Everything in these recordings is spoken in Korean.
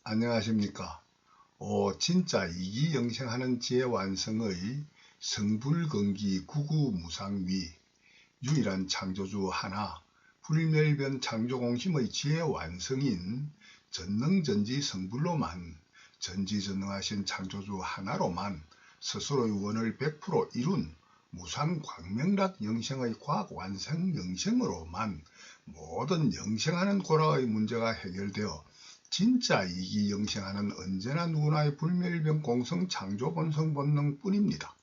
안녕하십니까. 진짜 이기영생하는 재완성의 성불건기 구구무상위 유일한 창조주 하나 불멸변 창조공심의 재완성인 전능전지 성불로만 전지전능하신 창조주 하나로만 스스로의 원을 100% 이룬 무상광명락 영생의 과학완성 영생으로만 모든 영생하는 고라의 문제가 해결되어 진짜 이기영생하는 언제나 누구나의 불멸병 공성 창조 본성 본능 뿐입니다.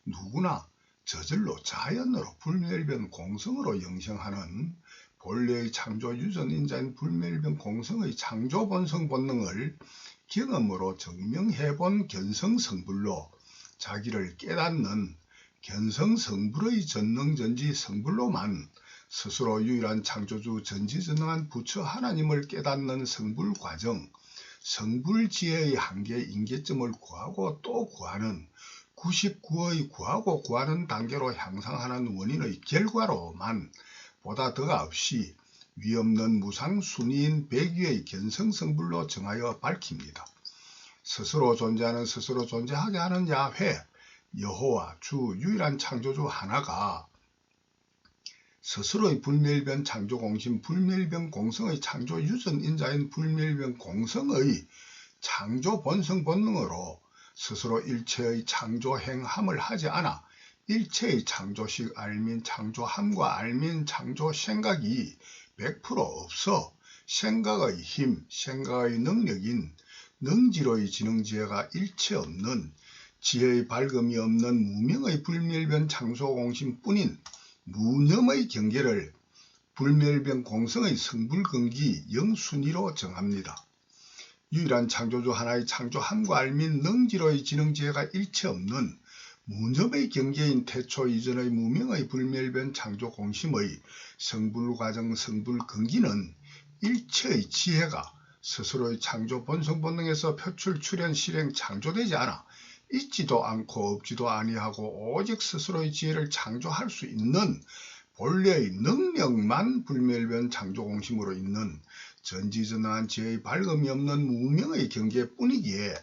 누구나 저절로 자연으로 불멸병 공성으로 영생하는 본래의 창조 유전인자인 불멸병 공성의 창조 본성 본능을 경험으로 증명해본 견성성불로 자기를 깨닫는 견성성불의 전능전지 성불로만 스스로 유일한 창조주 전지전능한 부처 하나님을 깨닫는 성불 과정, 성불지혜의 한계 인계점을 구하고 또 구하는 99의 구하고 구하는 단계로 향상하는 원인의 결과로만 보다 더가 없이 위없는 무상순위인 백위의 견성성불로 정하여 밝힙니다. 스스로 존재하는 스스로 존재하게 하는 야훼, 여호와, 주, 유일한 창조주 하나가 스스로의 불멸변 창조공심 불멸변 공성의 창조 유전인자인 불멸변 공성의 창조 본성 본능으로 스스로 일체의 창조 행함을 하지 않아 일체의 창조식 알민 창조함과 알민 창조 생각이 100% 없어 생각의 힘, 생각의 능력인 능지로의 지능지혜가 일체 없는 지혜의 밝음이 없는 무명의 불멸변 창조공심뿐인 무념의 경계를 불멸병 공성의 성불근기 영순위로 정합니다. 유일한 창조주 하나의 창조함과 알민 능지로의 지능지혜가 일체 없는 무념의 경계인 태초 이전의 무명의 불멸변 창조공심의 성불과정 성불근기는 일체의 지혜가 스스로의 창조 본성 본능에서 표출 출현 실행 창조되지 않아 있지도 않고 없지도 아니하고 오직 스스로의 지혜를 창조할 수 있는 본래의 능력만 불멸변 창조공심으로 있는 전지전능한 지혜의 밝음이 없는 무명의 경계뿐이기에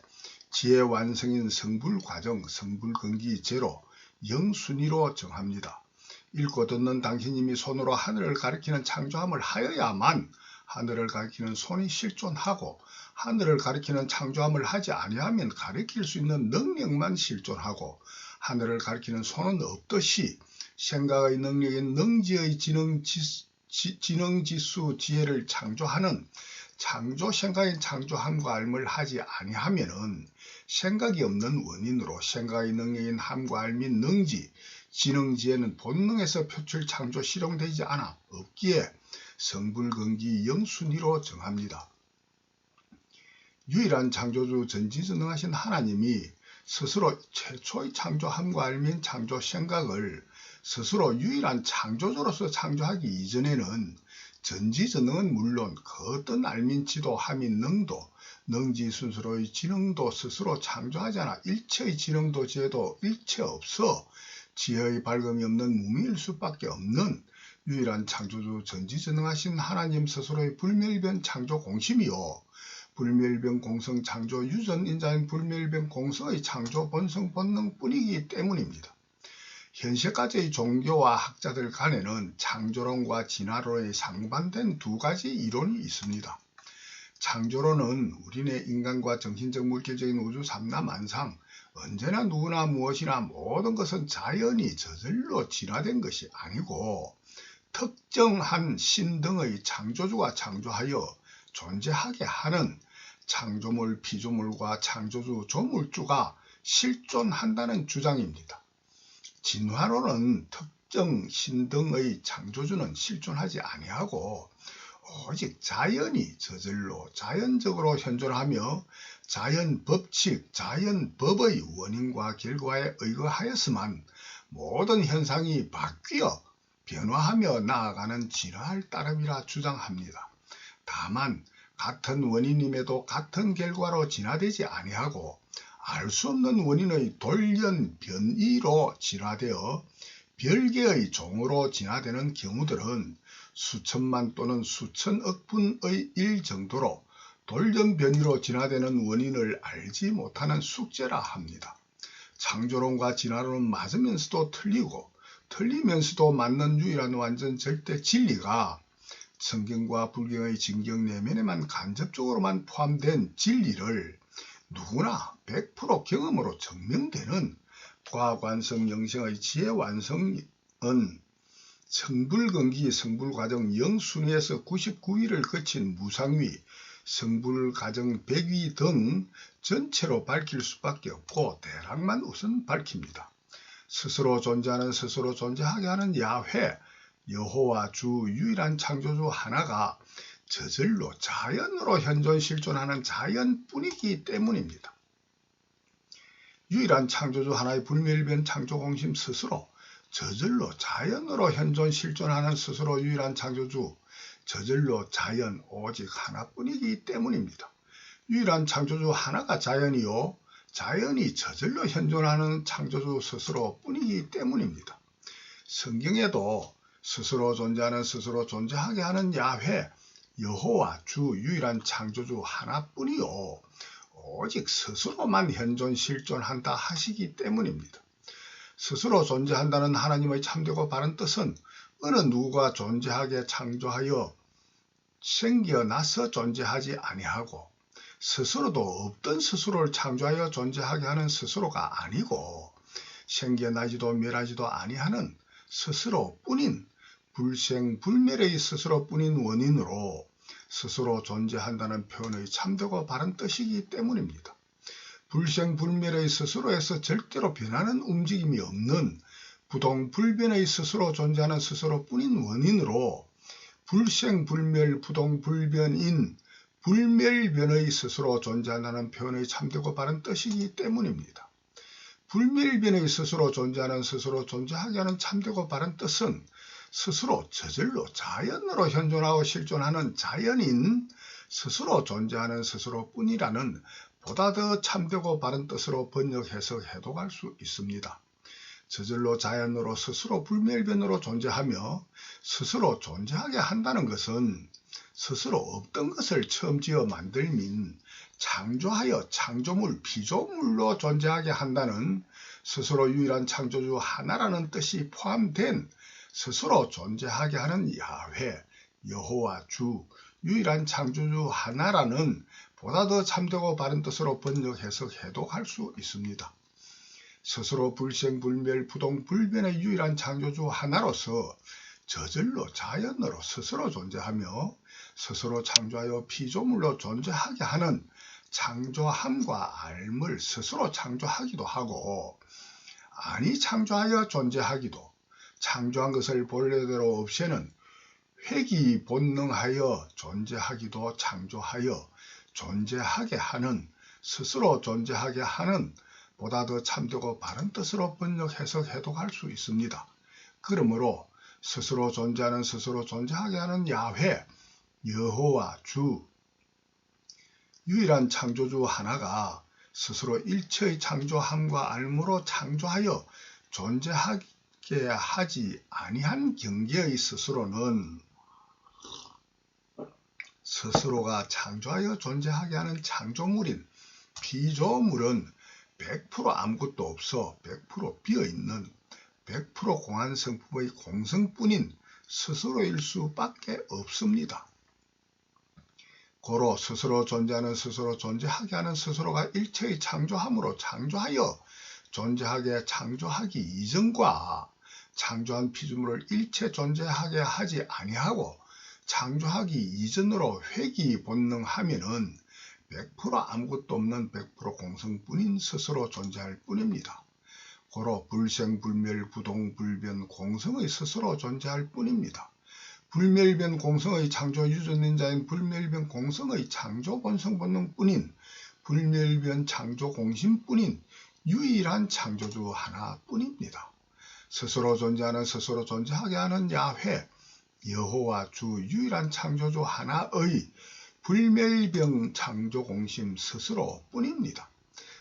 지혜 완성인 성불과정 성불근기 제로 영순위로 정합니다. 읽고 듣는 당신님이 손으로 하늘을 가리키는 창조함을 하여야만 하늘을 가리키는 손이 실존하고 하늘을 가리키는 창조함을 하지 아니하면 가리킬 수 있는 능력만 실존하고 하늘을 가리키는 손은 없듯이 생각의 능력인 능지의 지능지수 지혜를 창조하는 창조 생각인 창조함과 알을 하지 아니하면은 생각이 없는 원인으로 생각의 능력인 함과 알민 능지 지능지혜는 본능에서 표출 창조 실용되지 않아 없기에 성불근기 영순위로 정합니다. 유일한 창조주 전지전능하신 하나님이 스스로 최초의 창조함과 알민 창조 생각을 스스로 유일한 창조주로서 창조하기 이전에는 전지전능은 물론 그 어떤 알민치도 함인 능도 능지 순수로의 지능도 스스로 창조하지 않아 일체의 지능도 지혜도 일체 없어 지혜의 밝음이 없는 무미일 수밖에 없는 유일한 창조주 전지전능하신 하나님 스스로의 불멸변 창조 공심이요 불멸변 공성 창조 유전인자인 불멸변 공성의 창조 본성 본능뿐이기 때문입니다. 현세까지의 종교와 학자들 간에는 창조론과 진화론의 상반된 두 가지 이론이 있습니다. 창조론은 우리네 인간과 정신적 물질적인 우주 삼라만상 언제나 누구나 무엇이나 모든 것은 자연이 저절로 진화된 것이 아니고 특정한 신 등의 창조주가 창조하여 존재하게 하는 창조물 피조물과 창조주 조물주가 실존한다는 주장입니다. 진화론은 특정 신 등의 창조주는 실존하지 아니하고 오직 자연이 저절로 자연적으로 현존하며 자연 법칙, 자연 법의 원인과 결과에 의거하여서만 모든 현상이 바뀌어 변화하며 나아가는 진화할 따름이라 주장합니다. 다만 같은 원인임에도 같은 결과로 진화되지 아니하고 알 수 없는 원인의 돌연 변이로 진화되어 별개의 종으로 진화되는 경우들은 수천만 또는 수천억 분의 1 정도로 돌연변이로 진화되는 원인을 알지 못하는 숙제라 합니다. 창조론과 진화론은 맞으면서도 틀리고 틀리면서도 맞는 유일한 완전 절대 진리가 성경과 불경의 진경 내면에만 간접적으로만 포함된 진리를 누구나 100% 경험으로 증명되는 과학 완성 영생의 지혜 완성은 성불근기 성불과정 0순위에서 99위를 거친 무상위, 성불과정 100위 등 전체로 밝힐 수밖에 없고 대략만 우선 밝힙니다. 스스로 존재하는 스스로 존재하게 하는 야훼, 여호와 주 유일한 창조주 하나가 저절로 자연으로 현존 실존하는 자연뿐이기 때문입니다. 유일한 창조주 하나의 불멸변 창조공심 스스로 저절로 자연으로 현존 실존하는 스스로 유일한 창조주 저절로 자연 오직 하나뿐이기 때문입니다. 유일한 창조주 하나가 자연이요 자연이 저절로 현존하는 창조주 스스로 뿐이기 때문입니다. 성경에도 스스로 존재하는 스스로 존재하게 하는 야훼 여호와 주 유일한 창조주 하나뿐이요 오직 스스로만 현존 실존한다 하시기 때문입니다. 스스로 존재한다는 하나님의 참되고 바른 뜻은 어느 누구가 존재하게 창조하여 생겨나서 존재하지 아니하고 스스로도 없던 스스로를 창조하여 존재하게 하는 스스로가 아니고 생겨나지도 멸하지도 아니하는 스스로뿐인 불생불멸의 스스로뿐인 원인으로 스스로 존재한다는 표현의 참되고 바른 뜻이기 때문입니다. 불생불멸의 스스로에서 절대로 변하는 움직임이 없는 부동불변의 스스로 존재하는 스스로뿐인 원인으로 불생불멸 부동불변인 불멸변의 스스로 존재한다는 표현의 참되고 바른 뜻이기 때문입니다. 불멸변의 스스로 존재하는 스스로 존재하게 하는 참되고 바른 뜻은 스스로 저절로 자연으로 현존하고 실존하는 자연인 스스로 존재하는 스스로뿐이라는 보다 더 참되고 바른 뜻으로 번역해서 해독할 수 있습니다. 저절로 자연으로 스스로 불멸변으로 존재하며 스스로 존재하게 한다는 것은 스스로 없던 것을 처음 지어 만들민 창조하여 창조물 피조물로 존재하게 한다는 스스로 유일한 창조주 하나라는 뜻이 포함된 스스로 존재하게 하는 야훼, 여호와 주, 유일한 창조주 하나라는 보다 더 참되고 바른 뜻으로 번역해서 해독할 수 있습니다. 스스로 불생불멸 부동불변의 유일한 창조주 하나로서 저절로 자연으로 스스로 존재하며 스스로 창조하여 피조물로 존재하게 하는 창조함과 알물 스스로 창조하기도 하고 아니 창조하여 존재하기도 창조한 것을 본래대로 없애는 회귀 본능하여 존재하기도 창조하여 존재하게 하는 스스로 존재하게 하는 보다 더 참되고 바른 뜻으로 번역 해석 해독할 수 있습니다. 그러므로 스스로 존재하는 스스로 존재하게 하는 야훼 여호와 주 유일한 창조주 하나가 스스로 일체의 창조함과 알무로 창조하여 존재하게 하지 아니한 경계의 스스로는 스스로가 창조하여 존재하게 하는 창조물인 피조물은 100% 아무것도 없어 100% 비어있는 100% 공한성품의 공성뿐인 스스로일 수밖에 없습니다. 고로 스스로 존재하는 스스로 존재하게 하는 스스로가 일체의 창조함으로 창조하여 존재하게 창조하기 이전과 창조한 피조물을 일체 존재하게 하지 아니하고 창조하기 이전으로 회귀 본능하면은 100% 아무것도 없는 100% 공성뿐인 스스로 존재할 뿐입니다. 고로 불생불멸 부동불변 공성의 스스로 존재할 뿐입니다. 불멸변 공성의 창조 유전인 자인 불멸변 공성의 창조 본성 본능뿐인 불멸변 창조 공심뿐인 유일한 창조주 하나뿐입니다. 스스로 존재하는 스스로 존재하게 하는 야훼 여호와 주 유일한 창조주 하나의 불멸병 창조 공심 스스로 뿐입니다.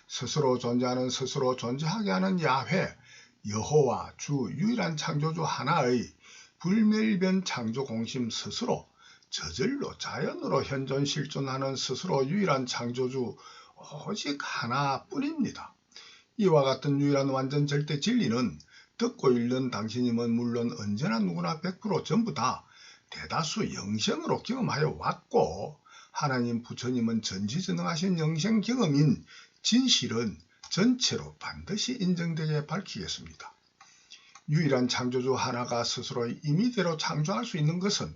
스스로 존재하는 스스로 존재하게 하는 야훼 여호와 주 유일한 창조주 하나의 불멸변 창조 공심 스스로 저절로 자연으로 현존 실존하는 스스로 유일한 창조주 오직 하나뿐입니다. 이와 같은 유일한 완전 절대 진리는 듣고 읽는 당신이면 물론 언제나 누구나 100% 전부 다 대다수 영생으로 경험하여 왔고, 하나님 부처님은 전지전능하신 영생 경험인 진실은 전체로 반드시 인정되게 밝히겠습니다. 유일한 창조주 하나가 스스로 임의대로 창조할 수 있는 것은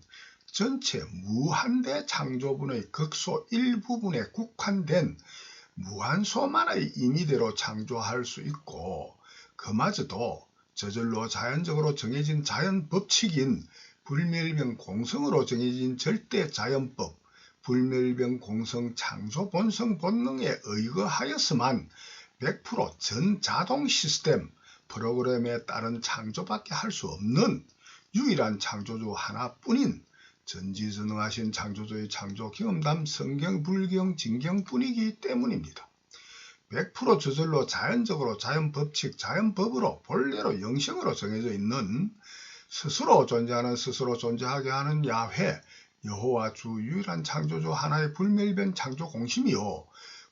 전체 무한대 창조분의 극소 일부분에 국한된 무한소만의 임의대로 창조할 수 있고, 그마저도 저절로 자연적으로 정해진 자연 법칙인 불멸병 공성으로 정해진 절대 자연법, 불멸병 공성 창조 본성 본능에 의거하여서만 100% 전자동 시스템 프로그램에 따른 창조밖에 할 수 없는 유일한 창조주 하나뿐인 전지전능하신 창조주의 창조 경험담 성경 불경 진경뿐이기 때문입니다. 100% 저절로 자연적으로 자연법칙 자연법으로 본래로 영생으로 정해져 있는 스스로 존재하는 스스로 존재하게 하는 야훼 여호와 주 유일한 창조주 하나의 불멸변 창조 공심이요,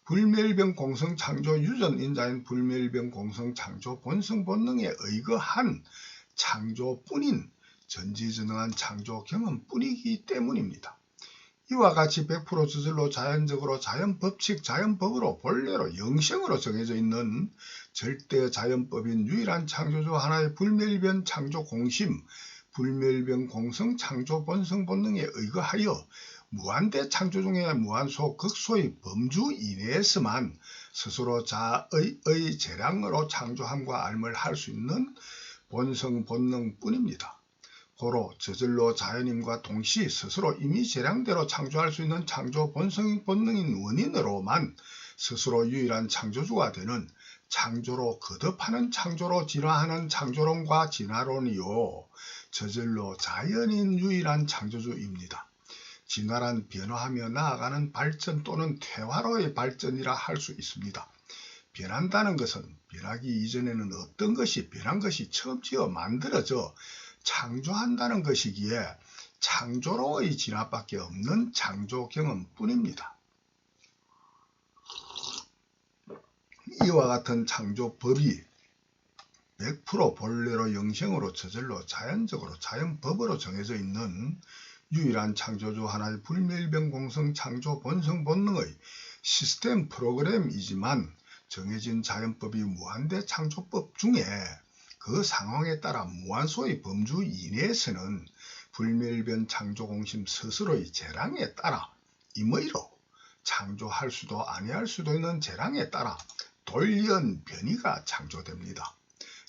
불멸변 공성 창조 유전인자인 불멸변 공성 창조 본성 본능에 의거한 창조뿐인 전지전능한 창조 경험뿐이기 때문입니다. 이와 같이 100% 저절로 자연적으로 자연법칙 자연법으로 본래로 영생으로 정해져 있는 절대 자연법인 유일한 창조주 하나의 불멸변 창조 공심, 불멸변 공성 창조 본성 본능에 의거하여 무한대 창조 중에 무한소 극소의 범주 이내에서만 스스로 자의 재량으로 창조함과 알물 할 수 있는 본성 본능뿐입니다. 고로 저절로 자연임과 동시 스스로 이미 재량대로 창조할 수 있는 창조 본성 본능인 원인으로만 스스로 유일한 창조주가 되는 창조로 거듭하는 창조로 진화하는 창조론과 진화론이요, 저절로 자연인 유일한 창조주입니다. 진화란 변화하며 나아가는 발전 또는 퇴화로의 발전이라 할 수 있습니다. 변한다는 것은 변하기 이전에는 어떤 것이 변한 것이 처음 지어 만들어져 창조한다는 것이기에 창조로의 진화밖에 없는 창조 경험뿐입니다. 이와 같은 창조법이 100% 본래로 영생으로 저절로 자연적으로 자연법으로 정해져 있는 유일한 창조주 하나의 불멸병 공성 창조 본성 본능의 시스템 프로그램이지만, 정해진 자연법이 무한대 창조법 중에 그 상황에 따라 무한소의 범주 이내에서는 불멸변 창조공심 스스로의 재량에 따라 임의로 창조할 수도 아니할 수도 있는 재량에 따라 돌연변이가 창조됩니다.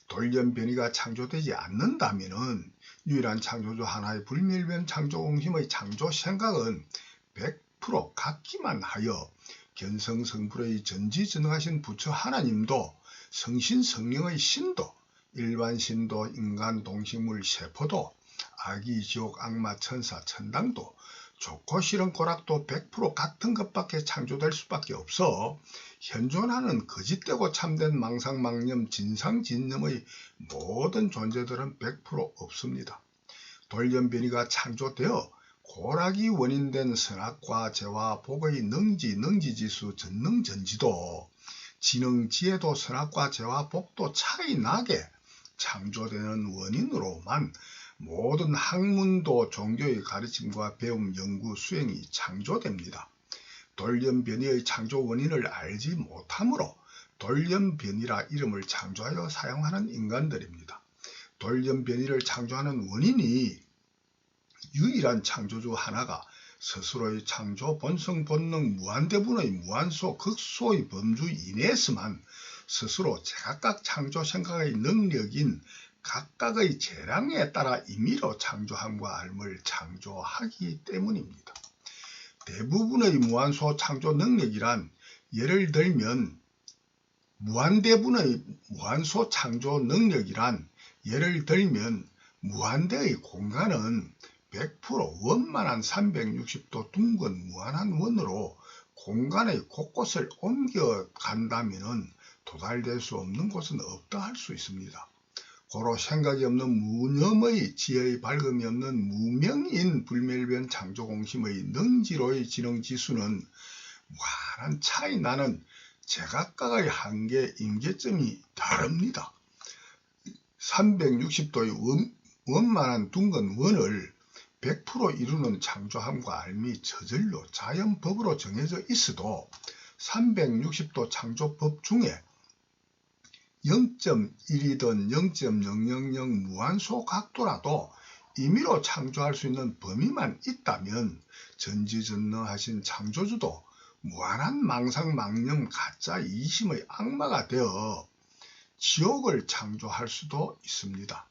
돌연변이가 창조되지 않는다면 유일한 창조주 하나의 불멸변 창조공심의 창조 생각은 100% 같기만 하여 견성성불의 전지전능하신 부처 하나님도 성신 성령의 신도 일반 신도 인간 동식물 세포도 아기 지옥 악마 천사 천당도 좋고 싫은 고락도 100% 같은 것밖에 창조될 수밖에 없어 현존하는 거짓되고 참된 망상망념 진상진념의 모든 존재들은 100% 없습니다. 돌연변이가 창조되어 고락이 원인된 선악과 죄와 복의 능지지수 전능전지도 지능지에도 선악과 죄와 복도 차이 나게 창조되는 원인으로만 모든 학문도 종교의 가르침과 배움, 연구, 수행이 창조됩니다. 돌연변이의 창조 원인을 알지 못하므로 돌연변이라 이름을 창조하여 사용하는 인간들입니다. 돌연변이를 창조하는 원인이 유일한 창조주 하나가 스스로의 창조 본성 본능 무한대분의 무한소 극소의 범주 이내에서만 스스로 제각각 창조 생각의 능력인 각각의 재량에 따라 임의로 창조함과 알물 창조하기 때문입니다. 대부분의 무한소 창조 능력이란 예를 들면 무한대분의 무한소 창조 능력이란 예를 들면 무한대의 공간은 100% 원만한 360도 둥근 무한한 원으로 공간의 곳곳을 옮겨간다면 도달될 수 없는 곳은 없다 할 수 있습니다. 고로 생각이 없는 무념의 지혜의 밝음이 없는 무명인 불멸변 창조공심의 능지로의 지능지수는 무한한 차이 나는 제각각의 한계 임계점이 다릅니다. 360도의 원만한 둥근 원을 100% 이루는 창조함과 알미 저절로 자연법으로 정해져 있어도 360도 창조법 중에 0.1이든 0.000 무한소 각도라도 임의로 창조할 수 있는 범위만 있다면 전지전능하신 창조주도 무한한 망상망념 가짜 이심의 악마가 되어 지옥을 창조할 수도 있습니다.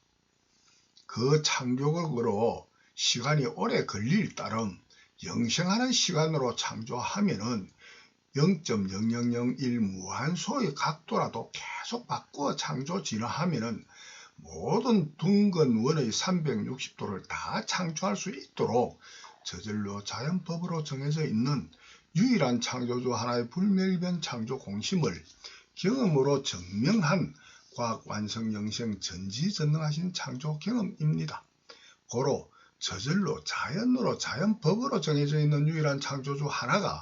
그 창조극으로 시간이 오래 걸릴 따름 영생하는 시간으로 창조하면은 0.0001 무한소의 각도라도 계속 바꾸어 창조 진화하면은 모든 둥근 원의 360도를 다 창조할 수 있도록 저절로 자연법으로 정해져 있는 유일한 창조주 하나의 불멸변 창조 공심을 경험으로 증명한 과학 완성 영생 전지전능하신 창조 경험입니다. 고로 저절로 자연으로 자연법으로 정해져 있는 유일한 창조주 하나가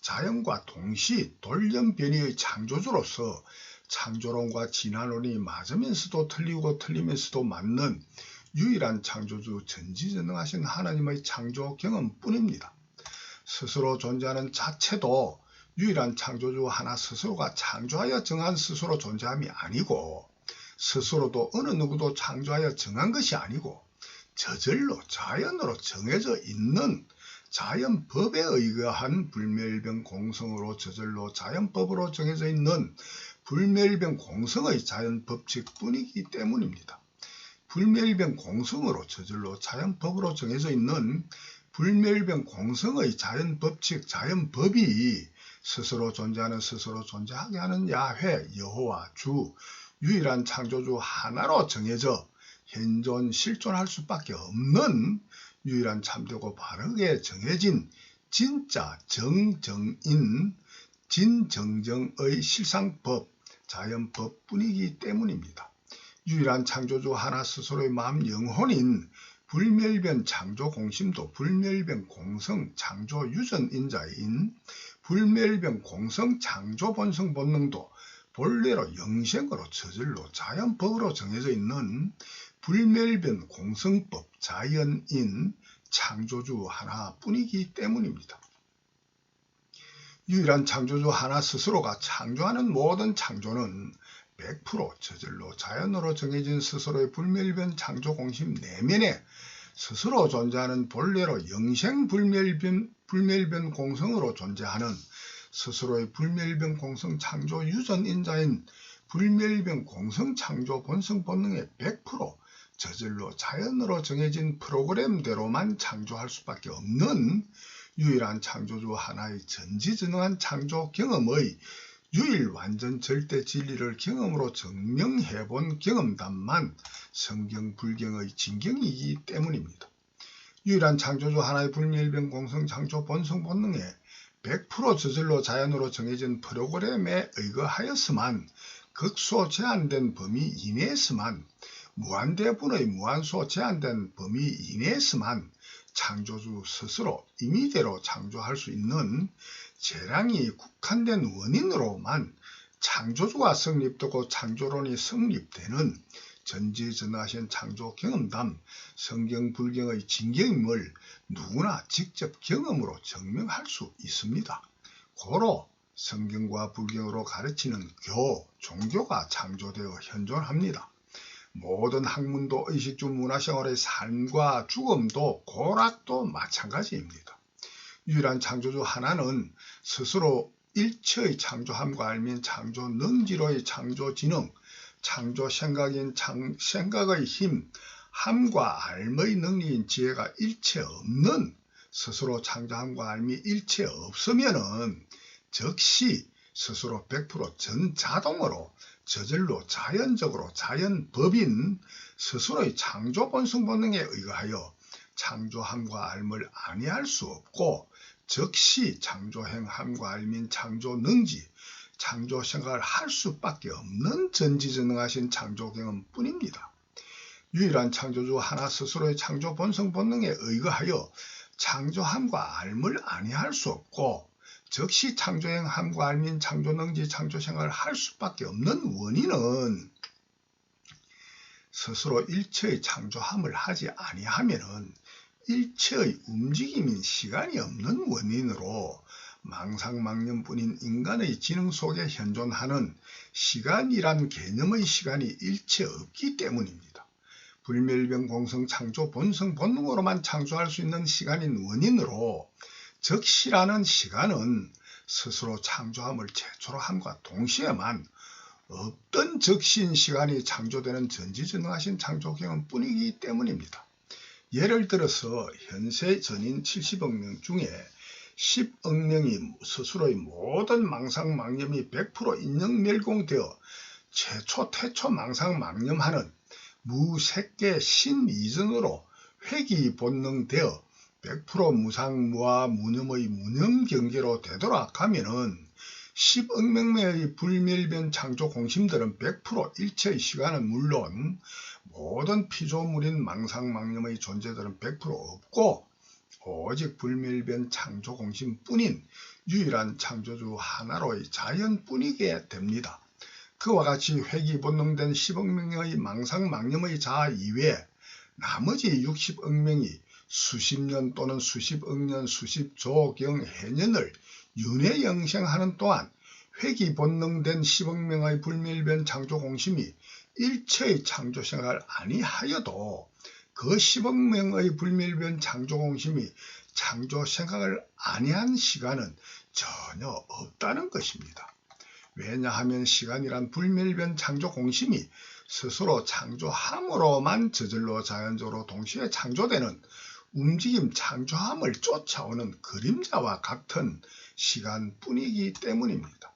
자연과 동시 돌연변이의 창조주로서 창조론과 진화론이 맞으면서도 틀리고 틀리면서도 맞는 유일한 창조주 전지전능하신 하나님의 창조 경험뿐입니다. 스스로 존재하는 자체도 유일한 창조주 하나 스스로가 창조하여 정한 스스로 존재함이 아니고 스스로도 어느 누구도 창조하여 정한 것이 아니고 저절로 자연으로 정해져 있는 자연법에 의거한 불멸변 공성으로 저절로 자연법으로 정해져 있는 불멸변 공성의 자연법칙뿐이기 때문입니다. 불멸변 공성으로 저절로 자연법으로 정해져 있는 불멸변 공성의 자연법칙 자연법이 스스로 존재하는 스스로 존재하게 하는 야훼 여호와 주 유일한 창조주 하나로 정해져 현존 실존할 수밖에 없는 유일한 참되고 바르게 정해진 진짜 정정인 진정정의 실상법 자연법뿐이기 때문입니다. 유일한 창조주 하나 스스로의 마음 영혼인 불멸변 창조 공심도 불멸변 공성 창조 유전인자인 불멸변 공성 창조 본성 본능도 본래로 영생으로 저절로 자연법으로 정해져 있는 불멸변 공성법 자연인 창조주 하나뿐이기 때문입니다. 유일한 창조주 하나 스스로가 창조하는 모든 창조는 100% 저절로 자연으로 정해진 스스로의 불멸변 창조 공심 내면에 스스로 존재하는 본래로 영생 불멸변 공성으로 존재하는 스스로의 불멸변 공성 창조 유전인자인 불멸변 공성 창조 본성 본능의 100% 저절로 자연으로 정해진 프로그램대로만 창조할 수밖에 없는 유일한 창조주 하나의 전지전능한 창조 경험의 유일 완전 절대 진리를 경험으로 증명해본 경험담만 성경 불경의 진경이기 때문입니다. 유일한 창조주 하나의 불멸변 공성 창조 본성 본능에 100% 저절로 자연으로 정해진 프로그램에 의거하였으만 극소 제한된 범위 이내에서만 무한대분의 무한소 제한된 범위 이내에서만 창조주 스스로 임의대로 창조할 수 있는 재량이 국한된 원인으로만 창조주가 성립되고 창조론이 성립되는 전지전능하신 창조 경험담 성경 불경의 진경임을 누구나 직접 경험으로 증명할 수 있습니다. 고로 성경과 불경으로 가르치는 종교가 창조되어 현존합니다. 모든 학문도 의식주 문화생활의 삶과 죽음도 고락도 마찬가지입니다. 유일한 창조주 하나는 스스로 일체의 창조함과 알민 창조 능지로의 창조 지능, 창조 생각인 생각의 힘, 함과 알의 능리인 지혜가 일체 없는 스스로 창조함과 알미 일체 없으면은 즉시 스스로 100% 전자동으로 저절로 자연적으로 자연법인 스스로의 창조 본성 본능에 의거하여 창조함과 알을 아니할 수 없고 즉시 창조행함과 알민 창조 능지 창조 생각을 할 수밖에 없는 전지전능하신 창조 경험뿐입니다. 유일한 창조주 하나 스스로의 창조 본성 본능에 의거하여 창조함과 앓음을 아니할 수 없고 즉시 창조행 함과 앓민 창조능지 창조생활을 할 수밖에 없는 원인은 스스로 일체의 창조함을 하지 아니하면은 일체의 움직임인 시간이 없는 원인으로 망상망념뿐인 인간의 지능 속에 현존하는 시간이란 개념의 시간이 일체 없기 때문입니다. 불멸병공성 창조 본성 본능으로만 창조할 수 있는 시간인 원인으로 적시라는 시간은 스스로 창조함을 최초로 함과 동시에만 없던 적시인 시간이 창조되는 전지전능하신 창조경험 뿐이기 때문입니다. 예를 들어서 현세 전인 70억 명 중에 10억 명이 스스로의 모든 망상망념이 100% 인정멸공되어 최초 태초 망상망념하는 무색계 신이전으로 회귀본능되어 100% 무상무아 무념의 무념경계로 되돌아가면은 10억 명매의 불멸변 창조 공심들은 100% 일체의 시간은 물론 모든 피조물인 망상망념의 존재들은 100% 없고 오직 불멸변 창조 공심뿐인 유일한 창조주 하나로의 자연뿐이게 됩니다. 그와 같이 회귀본능된 10억 명의 망상망념의 자아 이외에 나머지 60억 명이 수십 년 또는 수십억 년 수십조경 해년을 윤회영생하는 동안 회귀본능된 10억 명의 불멸변 창조공심이 일체의 창조생활을 아니하여도 그 10억 명의 불멸변 창조공심이 창조생각을 아니한 시간은 전혀 없다는 것입니다. 왜냐하면 시간이란 불멸변 창조공심이 스스로 창조함으로만 저절로 자연적으로 동시에 창조되는 움직임 창조함을 쫓아오는 그림자와 같은 시간뿐이기 때문입니다.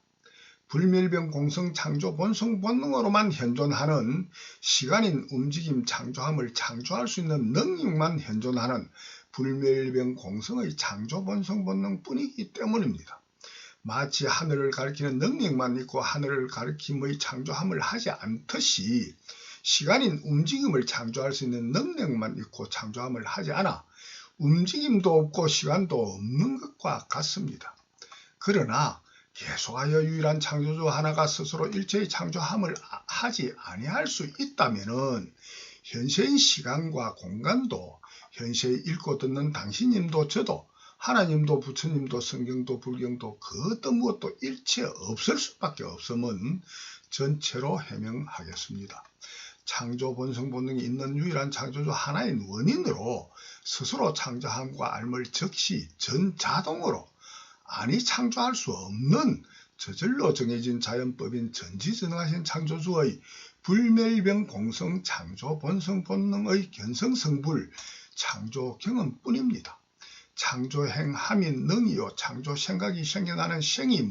불멸병 공성 창조 본성 본능으로만 현존하는 시간인 움직임 창조함을 창조할 수 있는 능력만 현존하는 불멸병 공성의 창조 본성 본능뿐이기 때문입니다. 마치 하늘을 가리키는 능력만 있고 하늘을 가리킴의 창조함을 하지 않듯이 시간인 움직임을 창조할 수 있는 능력만 있고 창조함을 하지 않아 움직임도 없고 시간도 없는 것과 같습니다. 그러나 계속하여 유일한 창조주 하나가 스스로 일체의 창조함을 하지 아니할 수 있다면 현세의 시간과 공간도 현세의 읽고 듣는 당신님도 저도 하나님도 부처님도 성경도 불경도 그 어떤 무엇도 일체 없을 수밖에 없음은 전체로 해명하겠습니다. 창조 본성 본능이 있는 유일한 창조주 하나인 원인으로 스스로 창조함과 앓음을 즉시 전자동으로 아니 창조할 수 없는 저절로 정해진 자연법인 전지전능하신 창조주의 불멸병 공성 창조 본성 본능의 견성성불 창조 경험뿐입니다. 창조행함인 능이요 창조생각이 생겨나는 생이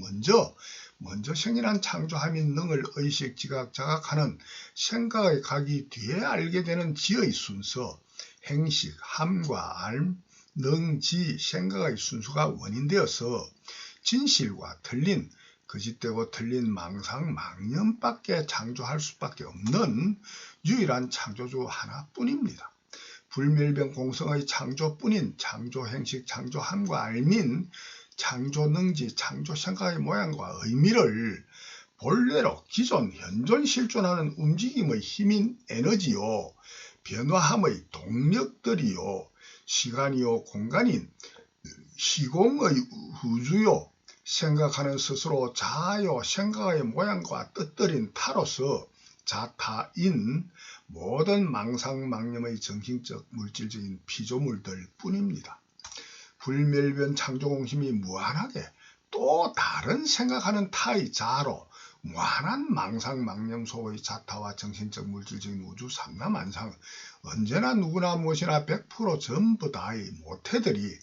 먼저 생겨난 창조함인 능을 의식 지각 자각하는 생각의 각이 뒤에 알게 되는 지의 순서 행식 함과 알 능지 생각의 순수가 원인되어서 진실과 틀린 거짓되고 틀린 망상 망념밖에 창조할 수밖에 없는 유일한 창조주 하나뿐입니다. 불멸병 공성의 창조뿐인 창조행식 창조함과 알민 창조능지 창조생각의 모양과 의미를 본래로 기존 현존 실존하는 움직임의 힘인 에너지요 변화함의 동력들이요 시간이요 공간인 시공의 우주요 생각하는 스스로 자아요 생각의 모양과 뜻들인 타로서 자타인 모든 망상망념의 정신적 물질적인 피조물들 뿐입니다. 불멸변 창조공심이 무한하게 또 다른 생각하는 타의 자아로 무한한 망상망념 속의 자타와 정신적 물질적인 우주 삼라만상 언제나 누구나 무엇이나 100% 전부 다의 모태들이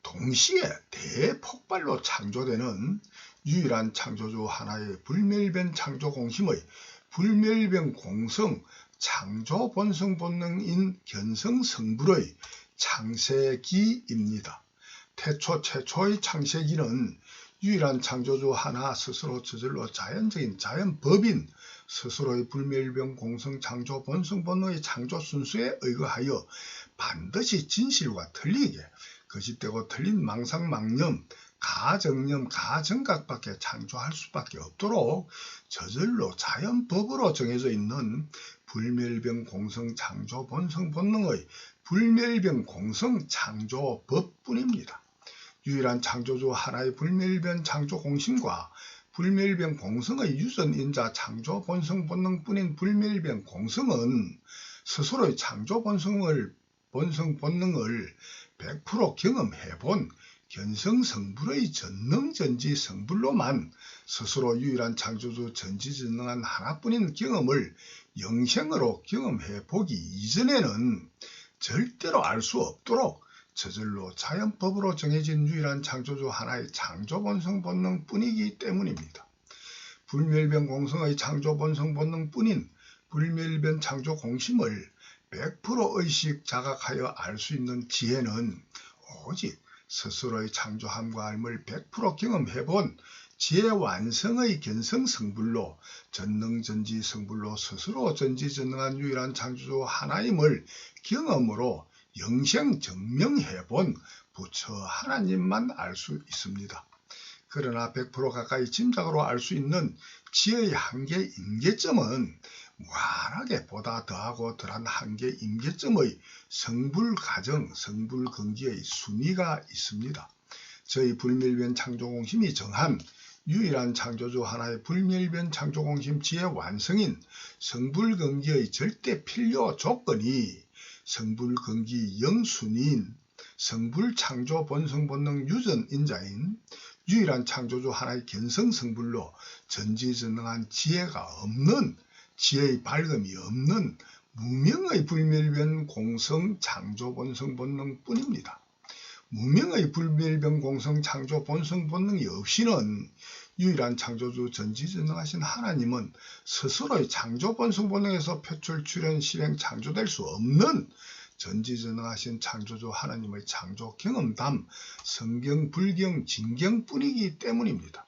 동시에 대폭발로 창조되는 유일한 창조주 하나의 불멸변 창조공심의 불멸변 공성 창조 본성 본능인 견성성불의 창세기입니다. 태초 최초의 창세기는 유일한 창조주 하나 스스로 저절로 자연적인 자연법인 스스로의 불멸병 공성 창조 본성 본능의 창조 순수에 의거하여 반드시 진실과 틀리게 거짓되고 틀린 망상망념 가정념 가정각밖에 창조할 수밖에 없도록 저절로 자연법으로 정해져 있는 불멸병 공성 창조 본성 본능의 불멸병 공성 창조법뿐입니다. 유일한 창조주 하나의 불멸변 창조 공심과 불멸변 공성의 유전인자 창조 본성 본능뿐인 불멸변 공성은 스스로의 창조 본성 본능을 100% 경험해본 견성성불의 전능전지 성불로만 스스로 유일한 창조주 전지전능한 하나뿐인 경험을 영생으로 경험해보기 이전에는 절대로 알 수 없도록 저절로 자연법으로 정해진 유일한 창조주 하나의 창조 본성 본능 뿐이기 때문입니다. 불멸변 공성의 창조 본성 본능 뿐인 불멸변 창조 공심을 100% 의식 자각하여 알 수 있는 지혜는 오직 스스로의 창조함과 알을 100% 경험해본 지혜 완성의 견성성불로 전능전지 성불로 스스로 전지전능한 유일한 창조주 하나임을 경험으로 영생 증명해본 부처 하나님만 알 수 있습니다. 그러나 100% 가까이 짐작으로 알 수 있는 지혜의 한계 임계점은 무한하게 보다 더하고 덜한 한계 임계점의 성불 가정, 성불 근기의 순위가 있습니다. 저희 불멸변 창조공심이 정한 유일한 창조주 하나의 불멸변 창조공심 지혜 완성인 성불 근기의 절대 필요 조건이 성불 근기 영순위인 성불 창조 본성 본능 유전인자인 유일한 창조주 하나의 견성성불로 전지전능한 지혜가 없는 지혜의 밝음이 없는 무명의 불멸변 공성 창조 본성 본능 뿐입니다. 무명의 불멸변 공성 창조 본성 본능이 없이는 유일한 창조주 전지전능하신 하나님은 스스로의 창조 본성 본능에서 표출 출현 실행 창조될 수 없는 전지전능하신 창조주 하나님의 창조 경험담 성경 불경 진경뿐이기 때문입니다.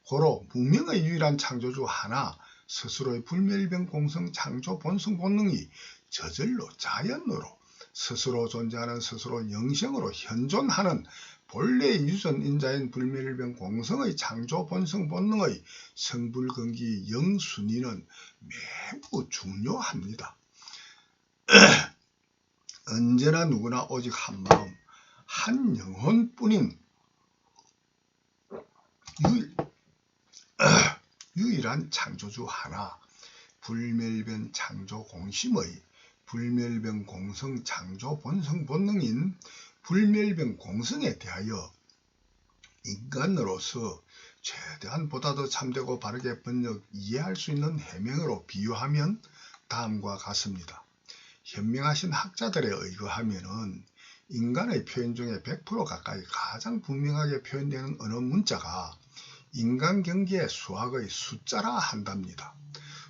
고로 무명의 유일한 창조주 하나 스스로의 불멸변 공성 창조 본성 본능이 저절로 자연으로 스스로 존재하는 스스로 영생으로 현존하는 본래의 유전인자인 불멸변 공성의 창조 본성 본능의 성불근기 영순위는 매우 중요합니다. 언제나 누구나 오직 한 마음, 한 영혼뿐인 유일한 창조주 하나, 불멸변 창조 공심의 불멸변 공성 창조 본성 본능인 불멸변 공성에 대하여 인간으로서 최대한 보다 더 참되고 바르게 번역 이해할 수 있는 해명으로 비유하면 다음과 같습니다. 현명하신 학자들에 의거하면은 인간의 표현 중에 100% 가까이 가장 분명하게 표현되는 언어 문자가 인간 경계의 수학의 숫자라 한답니다.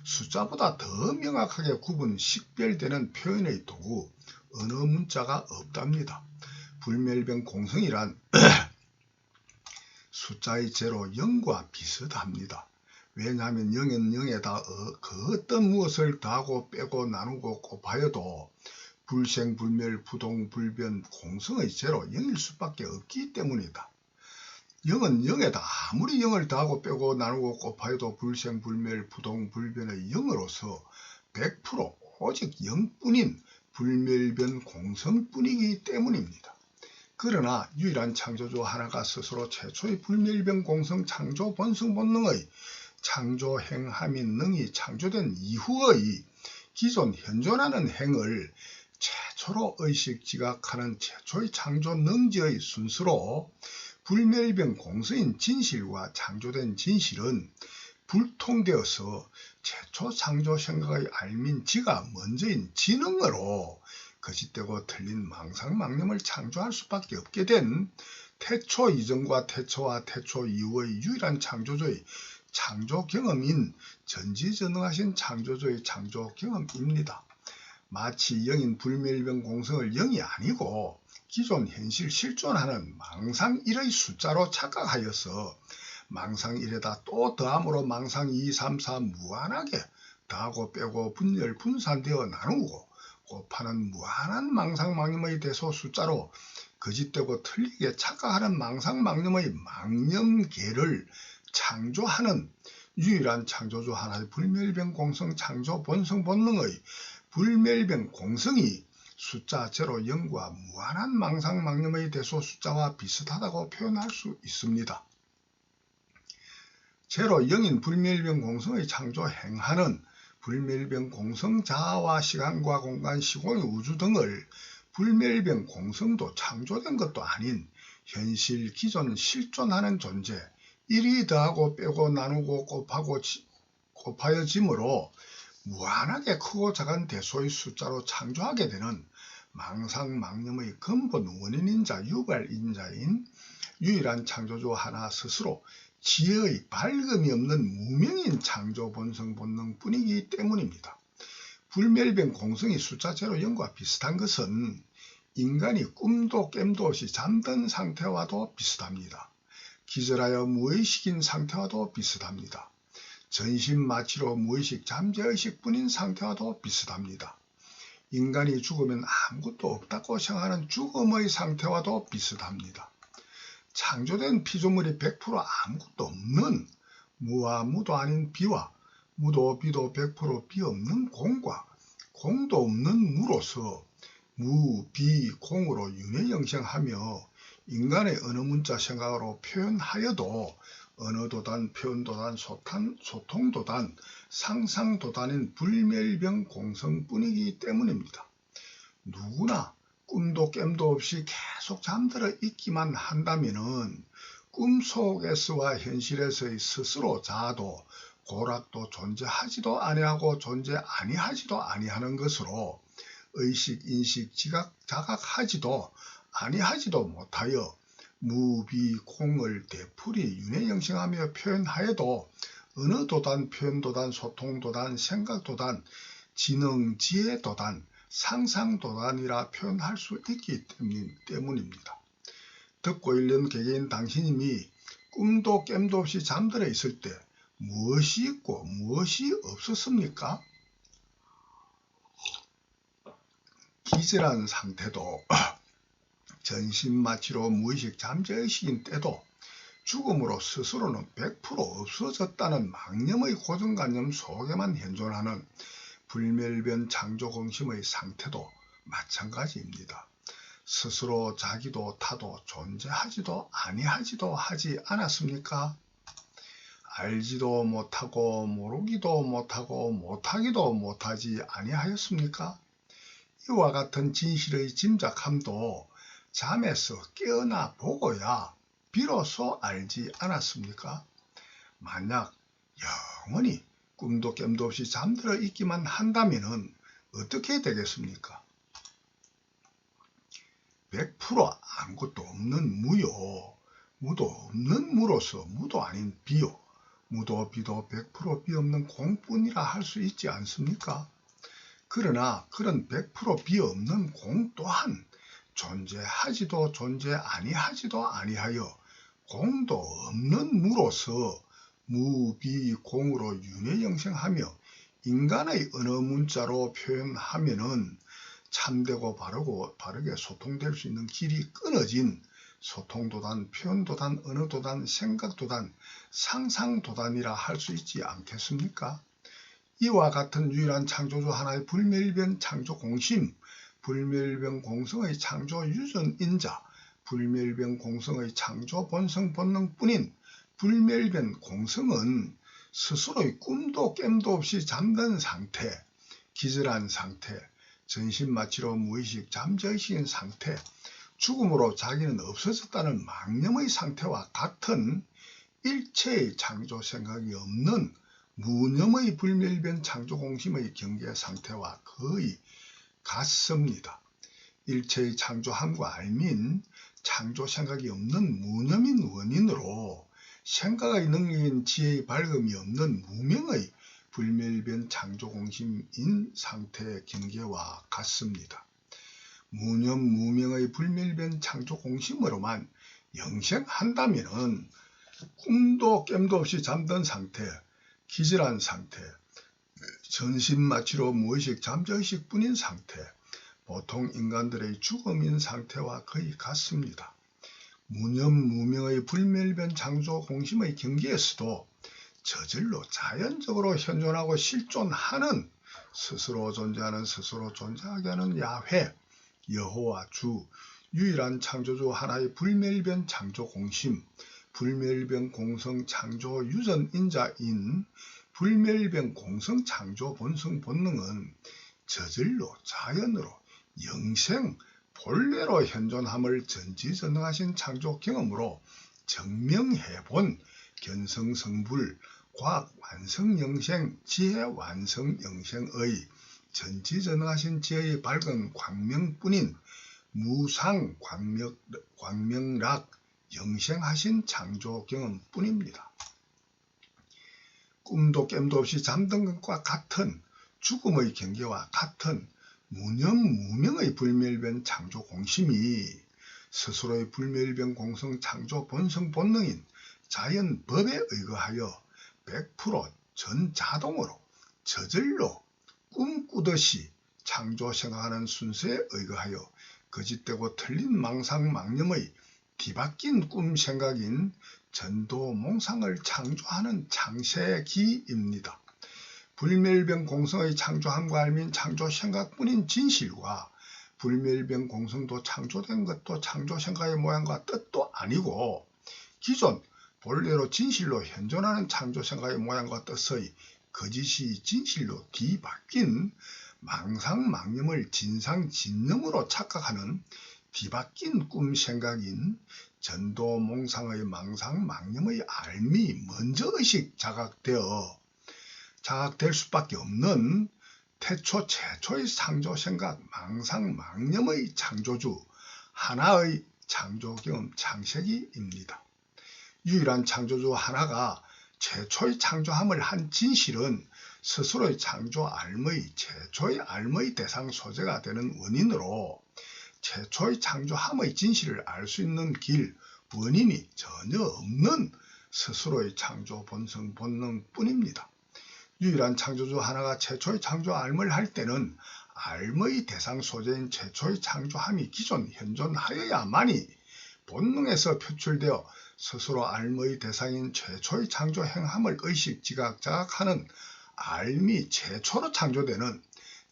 숫자보다 더 명확하게 구분 식별되는 표현의 도구 언어 문자가 없답니다. 불멸변 공성이란 숫자의 제로 0과 비슷합니다. 왜냐하면 0은 0에다 그 어떤 무엇을 더하고 빼고 나누고 곱하여도 불생, 불멸, 부동, 불변, 공성의 제로 0일 수밖에 없기 때문이다. 0은 0에다 아무리 0을 더하고 빼고 나누고 곱하여도 불생, 불멸, 부동, 불변의 0으로서 100% 오직 0뿐인 불멸변 공성뿐이기 때문입니다. 그러나 유일한 창조주 하나가 스스로 최초의 불멸변 공성 창조 본성 본능의 창조 행함인 능이 창조된 이후의 기존 현존하는 행을 최초로 의식 지각하는 최초의 창조 능지의 순수로 불멸변 공성인 진실과 창조된 진실은 불통되어서 최초 창조 생각의 알민 지가 먼저인 지능으로 거짓되고 틀린 망상망념을 창조할 수밖에 없게 된 태초 이전과 태초와 태초 이후의 유일한 창조주의 창조 경험인 전지전능하신 창조주의 창조 경험입니다. 마치 영인 불멸변 공성을 영이 아니고 기존 현실 실존하는 망상 1의 숫자로 착각하여서 망상 1에다 또 더함으로 망상 2, 3, 4 무한하게 더하고 빼고 분열 분산되어 나누고 곱하는 무한한 망상망념의 대소 숫자로 거짓되고 틀리게 착각하는 망상망념의 망념계를 창조하는 유일한 창조주 하나의 불멸병 공성 창조 본성 본능의 불멸병 공성이 숫자 제로 0과 무한한 망상망념의 대소 숫자와 비슷하다고 표현할 수 있습니다. 제로 0인 불멸병 공성의 창조 행하는 불멸병 공성 자아와 시간과 공간, 시공의 우주 등을 불멸병 공성도 창조된 것도 아닌 현실 기존 실존하는 존재 1이 더하고 빼고 나누고 곱하여짐으로 무한하게 크고 작은 대소의 숫자로 창조하게 되는 망상망념의 근본 원인인자 유발인자인 유일한 창조주 하나 스스로 지혜의 밝음이 없는 무명인 창조 본성 본능 뿐이기 때문입니다. 불멸병 공성이 숫자 제로 0과 비슷한 것은 인간이 꿈도 깸도 없이 잠든 상태와도 비슷합니다. 기절하여 무의식인 상태와도 비슷합니다. 전신마취로 무의식 잠재의식뿐인 상태와도 비슷합니다. 인간이 죽으면 아무것도 없다고 생각하는 죽음의 상태와도 비슷합니다. 창조된 피조물이 100% 아무것도 없는 무와 무도 아닌 비와 무도 비도 100% 비 없는 공과 공도 없는 무로서 무, 비, 공으로 윤회영생하며 인간의 언어문자 생각으로 표현하여도 언어도단, 표현도단, 소통도단, 상상도단인 불멸병 공성뿐이기 때문입니다. 누구나 꿈도 깸도 없이 계속 잠들어 있기만 한다면은 꿈속에서와 현실에서의 스스로 자아도 고락도 존재하지도 아니하고 존재 아니하지도 아니하는 것으로 의식, 인식, 지각, 자각하지도 아니하지도 못하여 무비, 공을 되풀이 윤회영생하며 표현하여도 언어도단, 표현도단, 소통도단, 생각도단, 지능, 지혜도단, 상상도단이라 표현할 수 있기 때문입니다. 듣고 읽는 개개인 당신님이 꿈도 깸도 없이 잠들어 있을 때 무엇이 있고 무엇이 없었습니까? 기절한 상태도 전신마취로 무의식 잠재의식인 때도 죽음으로 스스로는 100% 없어졌다는 망념의 고정관념 속에만 현존하는 불멸변 창조공심의 상태도 마찬가지입니다. 스스로 자기도 타도 존재하지도 아니하지도 하지 않았습니까? 알지도 못하고 모르기도 못하고 못하기도 못하지 아니하였습니까? 이와 같은 진실의 짐작함도 잠에서 깨어나 보고야 비로소 알지 않았습니까? 만약 영원히 꿈도 깸도 없이 잠들어 있기만 한다면 어떻게 되겠습니까? 100% 아무것도 없는 무요, 무도 없는 무로서 무도 아닌 비요, 무도 비도 100% 비 없는 공뿐이라 할 수 있지 않습니까? 그러나 그런 100% 비 없는 공 또한 존재하지도 존재 아니하지도 아니하여 공도 없는 무로서 무비공으로 윤회영생하며 인간의 언어문자로 표현하면은 참되고 바르게 소통될 수 있는 길이 끊어진 소통도단, 표현도단, 언어도단, 생각도단, 상상도단이라 할 수 있지 않겠습니까? 이와 같은 유일한 창조주 하나의 불멸변 창조공심, 불멸변 공성의 창조 유전인자, 불멸변 공성의 창조 본성 본능뿐인 불멸변 공성은 스스로의 꿈도 깸도 없이 잠든 상태, 기절한 상태, 전신마취로 무의식 잠재의식인 상태, 죽음으로 자기는 없어졌다는 망념의 상태와 같은 일체의 창조 생각이 없는 무념의 불멸변 창조공심의 경계 상태와 거의 같습니다. 일체의 창조함과 알민 창조 생각이 없는 무념인 원인으로 생각의 능력인 지혜의 밝음이 없는 무명의 불멸변 창조공심인 상태의 경계와 같습니다. 무념 무명의 불멸변 창조 공심으로만 영생한다면은 꿈도 깸도 없이 잠든 상태, 기절한 상태, 전신마취로 무의식 잠재의식 뿐인 상태, 보통 인간들의 죽음인 상태와 거의 같습니다. 무념 무명의 불멸변 창조 공심의 경계에서도 저절로 자연적으로 현존하고 실존하는 스스로 존재하는 스스로 존재하게 하는 야훼, 여호와 주, 유일한 창조주 하나의 불멸변 창조 공심, 불멸변 공성 창조 유전인자인 불멸변 공성 창조 본성 본능은 저절로 자연으로 영생 본래로 현존함을 전지전능하신 창조 경험으로 증명해본 견성성불 과학 완성영생 지혜 완성영생의 전지전능하신 지혜의 밝은 광명뿐인 무상 광명락 영생하신 창조 경험뿐입니다. 꿈도 깸도 없이 잠든 것과 같은 죽음의 경계와 같은 무념 무명의 불멸변 창조 공심이 스스로의 불멸변 공성 창조 본성 본능인 자연 법에 의거하여 100% 전자동으로 저절로 꿈꾸듯이 창조 생각하는 순서에 의거하여 거짓되고 틀린 망상망념의 뒤바뀐 꿈 생각인 전도몽상을 창조하는 창세기입니다. 불멸변 공성의 창조함과 알민 창조 생각뿐인 진실과 불멸변 공성도 창조된 것도 창조 생각의 모양과 뜻도 아니고 기존 본래로 진실로 현존하는 창조 생각의 모양과 뜻의 거짓이 진실로 뒤바뀐 망상망념을 진상진념으로 착각하는 뒤바뀐 꿈 생각인 전도몽상의 망상망념의 알미 먼저 의식 자각될 수밖에 없는 태초 최초의 창조 생각 망상망념의 창조주 하나의 창조경험 창세기입니다. 유일한 창조주 하나가 최초의 창조함을 한 진실은 스스로의 창조 알의 최초의 알의 대상 소재가 되는 원인으로 최초의 창조함의 진실을 알 수 있는 길, 원인이 전혀 없는 스스로의 창조 본성 본능뿐입니다. 유일한 창조주 하나가 최초의 창조 알을 할 때는 알의 대상 소재인 최초의 창조함이 기존 현존하여야만이 본능에서 표출되어 스스로 알의 대상인 최초의 창조 행함을 의식 지각 자각하는 알미 최초로 창조되는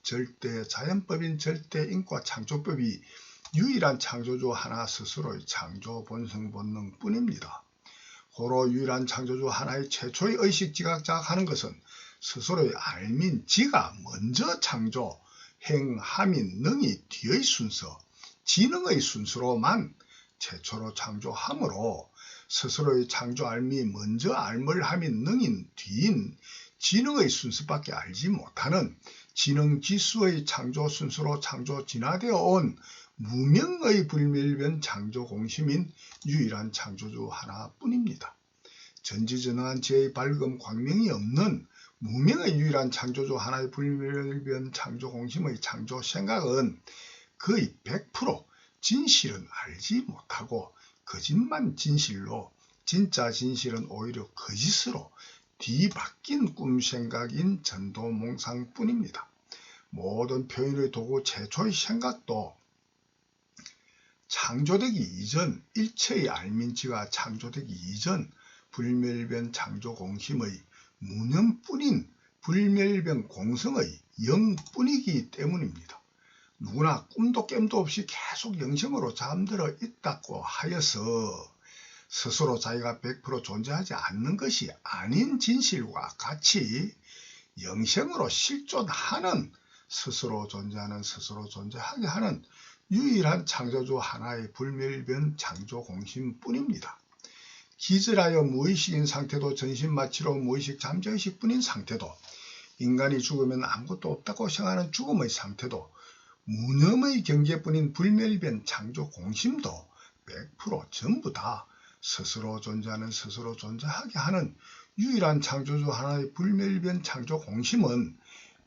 절대 자연법인 절대 인과 창조법이 유일한 창조주 하나 스스로의 창조 본성 본능 뿐입니다. 고로 유일한 창조주 하나의 최초의 의식 지각 자각하는 것은 스스로의 알민 지가 먼저 창조 행함인 능이 뒤의 순서 지능의 순서로만 최초로 창조하므로 스스로의 창조 알미 먼저 알물 함인 능인 뒤인 지능의 순서밖에 알지 못하는 지능지수의 창조 순서로 창조 진화되어 온 무명의 불멸변 창조 공심인 유일한 창조주 하나뿐입니다. 전지전능한 지혜의 밝음 광명이 없는 무명의 유일한 창조주 하나의 불멸변 창조 공심의 창조 생각은 거의 100% 진실은 알지 못하고 거짓만 진실로 진짜 진실은 오히려 거짓으로 뒤바뀐 꿈생각인 전도몽상뿐입니다. 모든 표현의 도구 최초의 생각도 창조되기 이전 일체의 알민지가 창조되기 이전 불멸변 창조공심의 무념뿐인 불멸변 공성의 영뿐이기 때문입니다. 누구나 꿈도 깸도 없이 계속 영생으로 잠들어 있다고 하여서 스스로 자기가 100% 존재하지 않는 것이 아닌 진실과 같이 영생으로 실존하는 스스로 존재하는 스스로 존재하게 하는 유일한 창조주 하나의 불멸변 창조 공심뿐입니다. 기절하여 무의식인 상태도 전신마취로 무의식 잠재의식 뿐인 상태도 인간이 죽으면 아무것도 없다고 생각하는 죽음의 상태도 무념의 경계뿐인 불멸변 창조 공심도 100% 전부 다 스스로 존재하는 스스로 존재하게 하는 유일한 창조주 하나의 불멸변 창조 공심은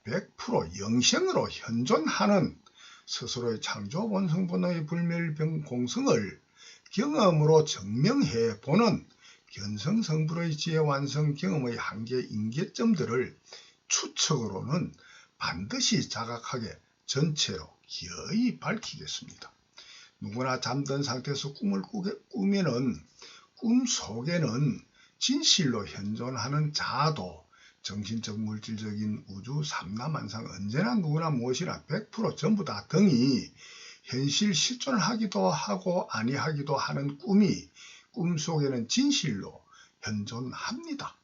100% 영생으로 현존하는 스스로의 창조 본성 본능의 불멸병공성을 경험으로 증명해 보는 견성성불의 지혜 완성 경험의 한계 인계점들을 추측으로는 반드시 자각하게 전체로 기어이 밝히겠습니다. 누구나 잠든 상태에서 꿈을 꾸면은 꿈 속에는 진실로 현존하는 자아도 정신적 물질적인 우주 삼라만상 언제나 누구나 무엇이나 100% 전부 다 등이 현실 실존을 하기도 하고 아니하기도 하는 꿈이 꿈속에는 진실로 현존합니다.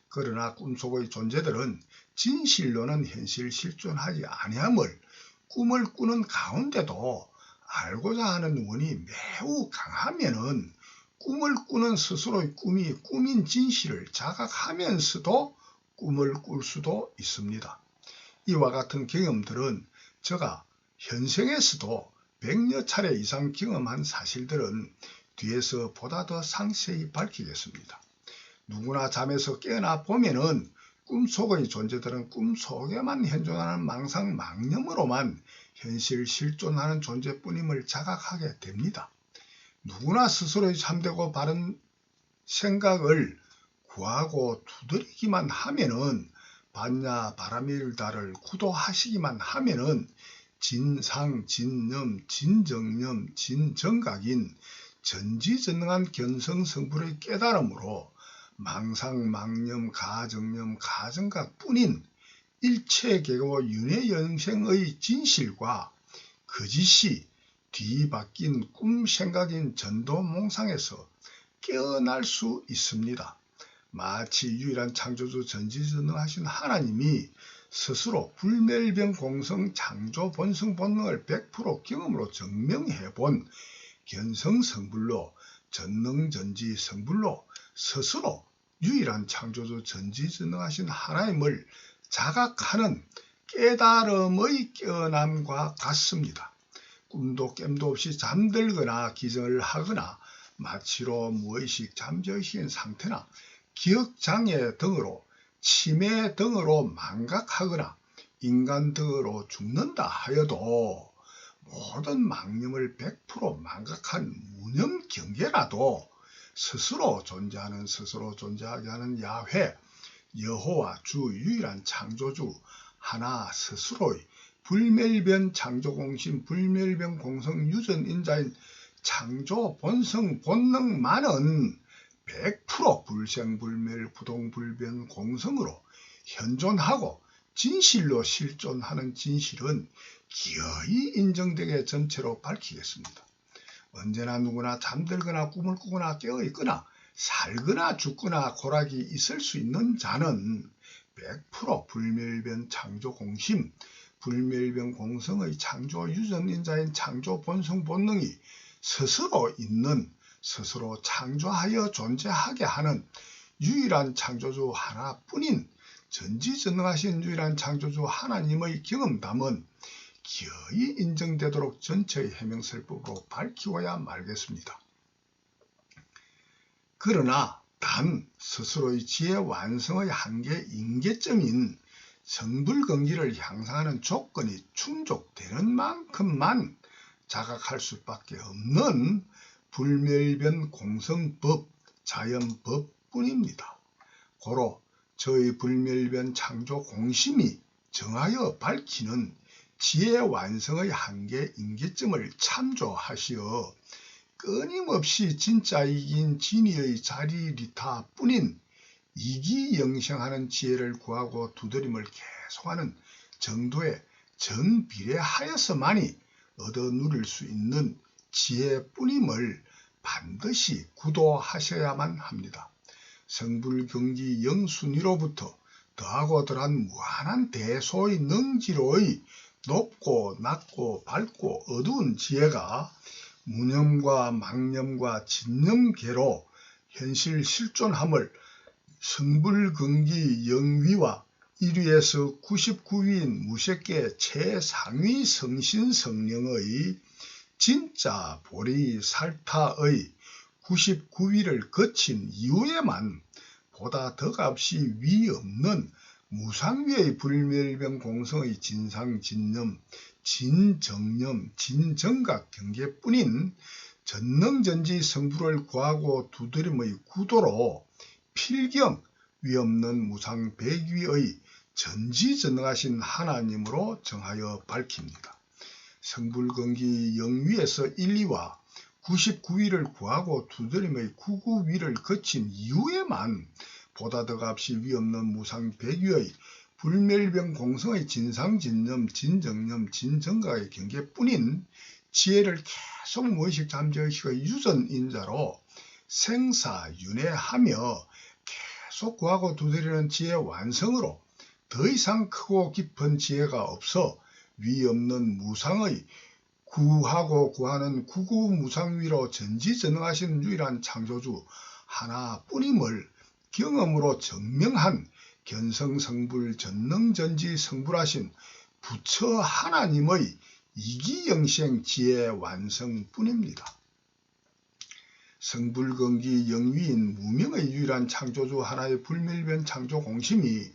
그러나 꿈속의 존재들은 진실로는 현실 실존하지 아니함을 꿈을 꾸는 가운데도 알고자 하는 원이 매우 강하면은 꿈을 꾸는 스스로의 꿈이 꿈인 진실을 자각하면서도 꿈을 꿀 수도 있습니다. 이와 같은 경험들은 제가 현생에서도 100여 차례 이상 경험한 사실들은 뒤에서 보다 더 상세히 밝히겠습니다. 누구나 잠에서 깨어나 보면은 꿈속의 존재들은 꿈속에만 현존하는 망상망념으로만 현실 실존하는 존재뿐임을 자각하게 됩니다. 누구나 스스로의 참되고 바른 생각을 구하고 두드리기만 하면은 반야 바라밀다를 구도하시기만 하면은 진상, 진념, 진정념, 진정각인 전지전능한 견성성불의 깨달음으로 망상, 망념, 가정념, 가정각뿐인 일체계고 윤회영생의 진실과 거짓이 뒤바뀐 꿈생각인 전도몽상에서 깨어날 수 있습니다. 마치 유일한 창조주 전지전능하신 하나님이 스스로 불멸병공성 창조 본성 본능을 100% 경험으로 증명해본 견성성불로 전능전지 성불로 스스로 유일한 창조주 전지전능하신 하나님을 자각하는 깨달음의 깨어남과 같습니다. 꿈도 깸도 없이 잠들거나 기절을 하거나 마취로 무의식 잠재의식인 상태나 기억장애 등으로 치매 등으로 망각하거나 인간 등으로 죽는다 하여도 모든 망념을 100% 망각한 무념 경계라도 스스로 존재하는 스스로 존재하게 하는 야훼 여호와 주 유일한 창조주 하나 스스로의 불멸변 창조공신 불멸변 공성 유전인자인 창조 본성 본능만은 100% 불생불멸 부동불변 공성으로 현존하고 진실로 실존하는 진실은 기어이 인정되게 전체로 밝히겠습니다. 언제나 누구나 잠들거나 꿈을 꾸거나 깨어있거나 살거나 죽거나 고락이 있을 수 있는 자는 100% 불멸변 창조공심 불멸변 공성의 창조 유전인자인 창조 본성 본능이 스스로 있는 스스로 창조하여 존재하게 하는 유일한 창조주 하나뿐인 전지전능하신 유일한 창조주 하나님의 경험담은 기어이 인정되도록 전체의 해명설법으로 밝히고야 말겠습니다. 그러나 단 스스로의 지혜 완성의 한계 인계점인 성불건기를 향상하는 조건이 충족되는 만큼만 자각할 수밖에 없는 불멸변 공성법, 자연법뿐입니다. 고로 저의 불멸변 창조 공심이 정하여 밝히는 지혜 완성의 한계 인계점을 참조하시어 끊임없이 진짜이긴 진의의 자리리타뿐인 이기영생하는 지혜를 구하고 두드림을 계속하는 정도의 정비례하여서만이 얻어 누릴 수 있는 지혜뿐임을 반드시 구도하셔야만 합니다. 성불경지 영순위로부터 더하고 덜한 무한한 대소의 능지로의 높고 낮고 밝고 어두운 지혜가 무념과 망념과 진념계로 현실 실존함을 성불근기 영위와 1위에서 99위인 무색계 최상위 성신성령의 진짜 보리 살타의 99위를 거친 이후에만 보다 덕없이 위 없는 무상위의 불멸병 공성의 진상 진념 진정념, 진정각 경계뿐인 전능전지 성불을 구하고 두드림의 구도로 필경 위없는 무상백위의 전지전능하신 하나님으로 정하여 밝힙니다. 성불근기 영위에서 1, 2와 99위를 구하고 두드림의 99위를 거친 이후에만 보다 더 값이 위없는 무상백위의 불멸병 공성의 진상진념, 진정념, 진정각의 경계뿐인 지혜를 계속 무의식 잠재의식의 유전인자로 생사윤회하며 계속 구하고 두드리는 지혜 완성으로 더 이상 크고 깊은 지혜가 없어 위 없는 무상의 구하고 구하는 구구무상위로 전지전능하신 유일한 창조주 하나뿐임을 경험으로 증명한 견성성불 전능전지 성불하신 부처 하나님의 이기영생 지혜 완성뿐입니다. 성불근기 영위인 무명의 유일한 창조주 하나의 불멸변 창조 공심이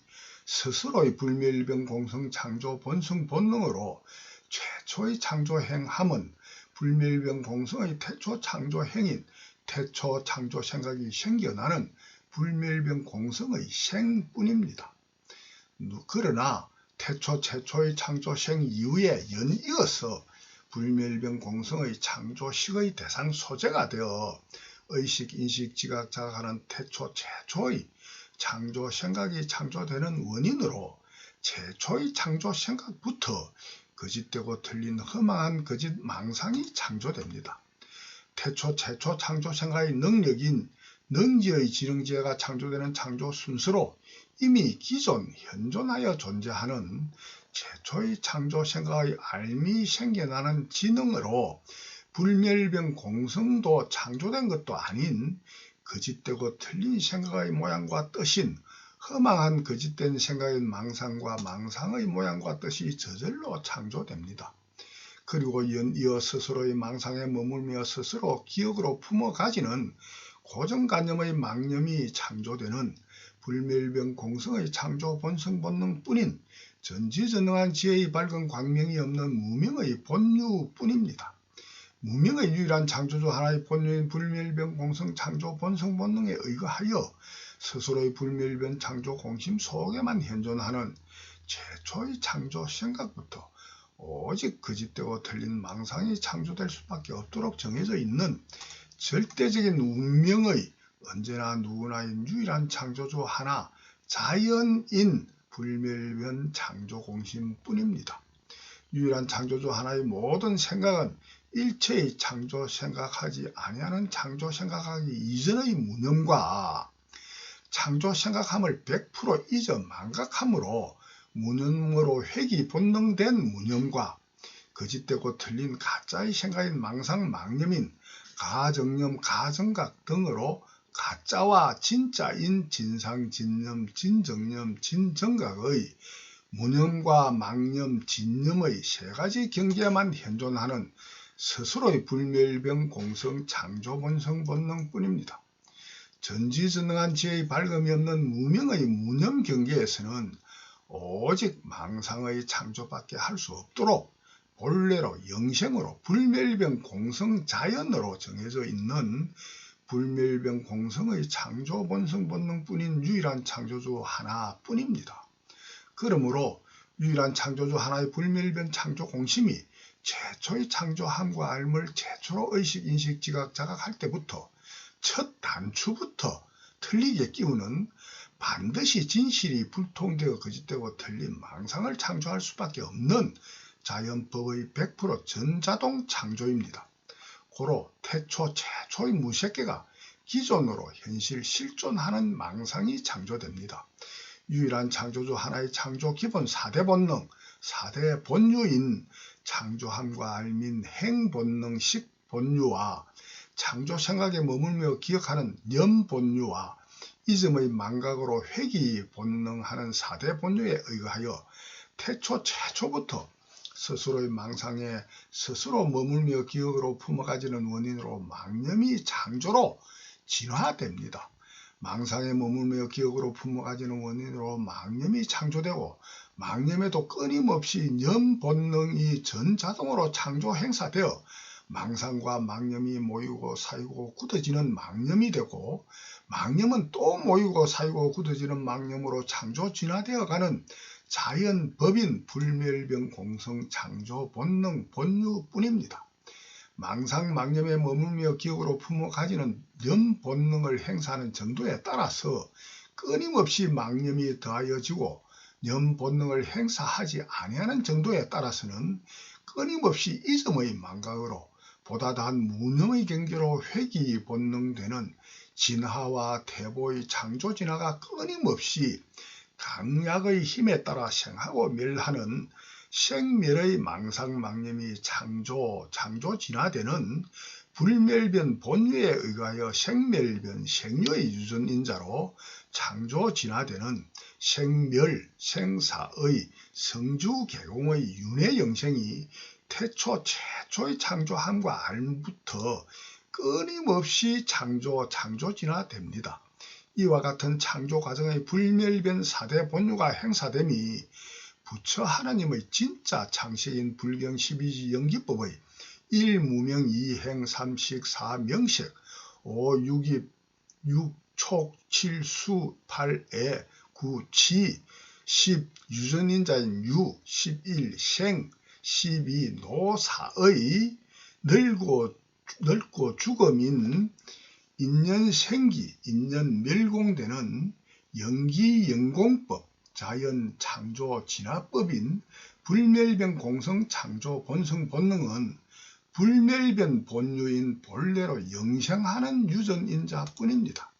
스스로의 불멸변 공성 창조 본성 본능으로 최초의 창조 행함은 불멸변 공성의 태초 창조 행인 태초 창조 생각이 생겨나는 불멸변 공성의 생뿐입니다. 그러나 태초 최초의 창조생 이후에 연이어서 불멸변 공성의 창조식의 대상 소재가 되어 의식, 인식, 지각, 자각하는 태초 최초의 창조 생각이 창조되는 원인으로 최초의 창조 생각부터 거짓되고 틀린 허망한 거짓 망상이 창조됩니다. 태초 최초 창조 생각의 능력인 능지의 지능지혜가 창조되는 창조 순서로 이미 기존 현존하여 존재하는 최초의 창조 생각의 알미 생겨나는 지능으로 불멸병 공성도 창조된 것도 아닌 거짓되고 틀린 생각의 모양과 뜻인 허망한 거짓된 생각의 망상과 망상의 모양과 뜻이 저절로 창조됩니다. 그리고 연이어 스스로의 망상에 머물며 스스로 기억으로 품어가지는 고정관념의 망념이 창조되는 불멸병 공성의 창조 본성 본능뿐인 전지전능한 지혜의 밝은 광명이 없는 무명의 본유뿐입니다. 무명의 유일한 창조주 하나의 본유인 불멸병 공성 창조 본성 본능에 의거하여 스스로의 불멸변 창조 공심 속에만 현존하는 최초의 창조 생각부터 오직 거짓되고 틀린 망상이 창조될 수밖에 없도록 정해져 있는 절대적인 운명의 언제나 누구나인 유일한 창조주 하나 자연인 불멸변 창조 공심뿐입니다. 유일한 창조주 하나의 모든 생각은 일체의 창조 생각하지 아니하는 창조 생각하기 이전의 무념과 창조 생각함을 100% 잊어 망각함으로 무념으로 회귀 본능된 무념과 거짓되고 틀린 가짜의 생각인 망상 망념인 가정념 가정각 등으로 가짜와 진짜인 진상 진념 진정념 진정각의 무념과 망념 진념의 세 가지 경계만 현존하는 스스로의 불멸병 공성 창조 본성 본능뿐입니다. 전지전능한 지혜의 밝음이 없는 무명의 무념 경계에서는 오직 망상의 창조밖에 할 수 없도록 본래로 영생으로 불멸병 공성 자연으로 정해져 있는 불멸병 공성의 창조 본성 본능뿐인 유일한 창조주 하나뿐입니다. 그러므로 유일한 창조주 하나의 불멸병 창조 공심이 최초의 창조함과 알물 최초로 의식, 인식, 지각, 자각할 때부터 첫 단추부터 틀리게 끼우는 반드시 진실이 불통되어 거짓되고 틀린 망상을 창조할 수밖에 없는 자연법의 100% 전자동 창조입니다. 고로 태초 최초의 무색계가 기존으로 현실 실존하는 망상이 창조됩니다. 유일한 창조주 하나의 창조 기본 4대 본능, 4대 본유인 창조함과 알민 행본능 10본유와 창조 생각에 머물며 기억하는 염본유와 이즘의 망각으로 회귀 본능하는 4대 본유에 의거하여 태초 최초부터 스스로의 망상에 스스로 머물며 기억으로 품어가지는 원인으로 망념이 창조로 진화됩니다. 망상에 머물며 기억으로 품어가지는 원인으로 망념이 창조되고 망념에도 끊임없이 념 본능이 전자동으로 창조 행사되어 망상과 망념이 모이고 사이고 굳어지는 망념이 되고 망념은 또 모이고 사이고 굳어지는 망념으로 창조 진화되어가는 자연법인 불멸병 공성 창조 본능 본유뿐입니다. 망상 망념에 머물며 기억으로 품어 가지는 념 본능을 행사하는 정도에 따라서 끊임없이 망념이 더하여지고 념 본능을 행사하지 아니하는 정도에 따라서는 끊임없이 이점의 망각으로 보다 더한 무념의 경계로 회귀 본능되는 진화와 태보의 창조 진화가 끊임없이 강약의 힘에 따라 생하고 멸하는 생멸의 망상망념이 창조 진화되는 불멸변 본유에 의하여 생멸변 생료의 유전인자로 창조 진화되는 생멸 생사의 성주개공의 윤회 영생이 태초 최초의 창조함과 알부터 끊임없이 창조 진화됩니다. 이와 같은 창조 과정의 불멸변 4대 본유가 행사됨이 부처 하나님의 진짜 창세인 불경 12지 영기법의 1무명 2행 3식 4명식 5 6촉 7수 8애 9 지 10 유전인자인 유 11 생 12 노사의 늙고 죽음인 인연생기 인연멸공되는 영기영공법 자연 창조 진화법인 불멸변 공성 창조 본성 본능은 불멸변 본유인 본래로 영생하는 유전인자 뿐입니다.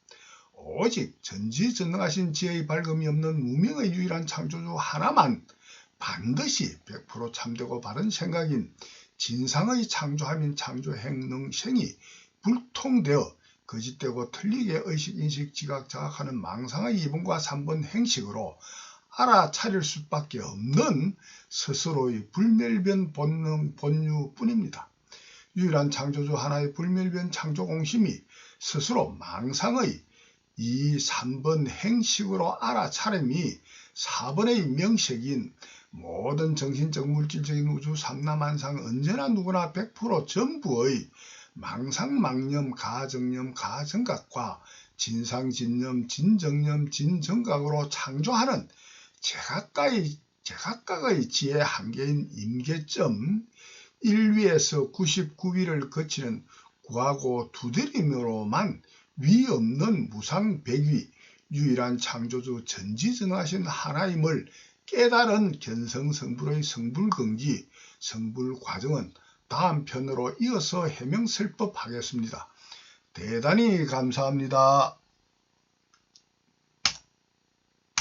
오직 전지전능하신 지혜의 밝음이 없는 무명의 유일한 창조주 하나만 반드시 100% 참되고 바른 생각인 진상의 창조함인 창조행능생이 불통되어 거짓되고 틀리게 의식인식 지각 자각하는 망상의 2번과 3번 행식으로 알아차릴 수밖에 없는 스스로의 불멸변 본능 본유뿐입니다. 유일한 창조주 하나의 불멸변 창조 공심이 스스로 망상의 2, 3번 행식으로 알아차림이 4번의 명색인 모든 정신적 물질적인 우주 삼라만상 언제나 누구나 100% 전부의 망상망념 가정념 가정각과 진상진념 진정념 진정각으로 창조하는 제각각의 지혜 한계인 임계점 1위에서 99위를 거치는 구하고 두드림으로만 위 없는 무상백위 유일한 창조주 전지전능하신 하나임을 깨달은 견성성불의 성불근기 성불과정은 다음 편으로 이어서 해명설법하겠습니다. 대단히 감사합니다.